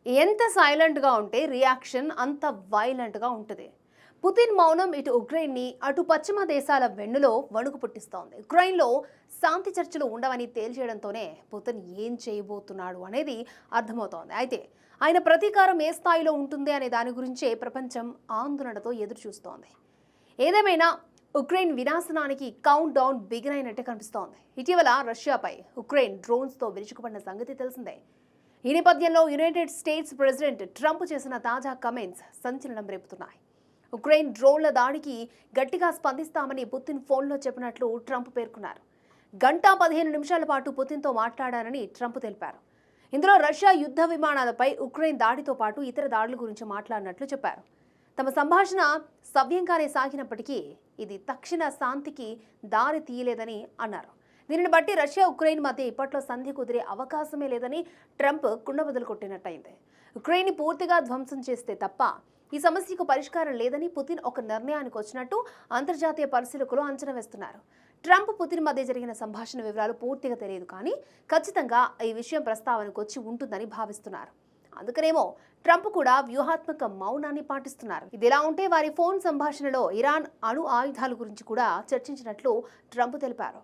ఎంత సైలెంట్‌గా ఉంటే రియాక్షన్ అంత వైలెంట్‌గా ఉంటది. పుతిన్ మౌనం ఇటు ఉక్రెయిన్‌ని, అటు పశ్చిమ దేశాల వెన్నులో వణుకు పుట్టిస్తోంది. ఉక్రెయిన్‌లో శాంతి చర్చలు ఉండవని తేల్చేయడంతోనే పుతిన్ ఏం చేయబోతున్నాడు అనేది అర్థమవుతోంది. అయితే ఆయన ప్రతీకారం ఏ స్థాయిలో ఉంటుంది అనే దాని గురించే ప్రపంచం ఆందోళనతో ఎదురు చూస్తోంది. ఏదేమైనా ఉక్రెయిన్ వినాశనానికి కౌంట్ డౌన్ బిగిన్ అయినట్టే కనిపిస్తోంది. ఇటీవల రష్యాపై ఉక్రెయిన్ డ్రోన్స్తో విరుచుకుపడిన సంగతి తెలిసిందే. ఈ నేపథ్యంలో యునైటెడ్ స్టేట్స్ ప్రెసిడెంట్ ట్రంప్ చేసిన తాజా కమెంట్స్ సంచలనం రేపుతున్నాయి. ఉక్రెయిన్ డ్రోన్ల దాడికి గట్టిగా స్పందిస్తామని పుతిన్ ఫోన్లో చెప్పినట్లు ట్రంప్ పేర్కొన్నారు. గంట 15 నిమిషాల పాటు పుతిన్తో మాట్లాడారని ట్రంప్ తెలిపారు. ఇందులో రష్యా యుద్ధ విమానాలపై ఉక్రెయిన్ దాడితో పాటు ఇతర దాడుల గురించి మాట్లాడినట్లు చెప్పారు. తమ సంభాషణ సవ్యంగానే సాగినప్పటికీ ఇది తక్షణ శాంతికి దారి తీయలేదని అన్నారు. దీనిని బట్టి రష్యా ఉక్రెయిన్ మధ్య ఇప్పట్లో సంధి కుదిరే అవకాశమే లేదని ట్రంప్ కుండబద్దలు కొట్టినట్టయింది. ఉక్రెయిన్ని పూర్తిగా ధ్వంసం చేస్తే తప్ప ఈ సమస్యకు పరిష్కారం లేదని పుతిన్ ఒక నిర్ణయానికి వచ్చినట్టు అంతర్జాతీయ పరిశీలకులు అంచనా వేస్తున్నారు. ట్రంప్ పుతిన్ మధ్య జరిగిన సంభాషణ వివరాలు పూర్తిగా తెలియదు, కానీ ఖచ్చితంగా ఈ విషయం ప్రస్తావనకు వచ్చి ఉంటుందని భావిస్తున్నారు. అందుకనేమో ట్రంప్ కూడా వ్యూహాత్మక మౌనాన్ని పాటిస్తున్నారు. ఇదిలా ఉంటే వారి ఫోన్ సంభాషణలో ఇరాన్ అణు ఆయుధాల గురించి కూడా చర్చించినట్లు ట్రంప్ తెలిపారు.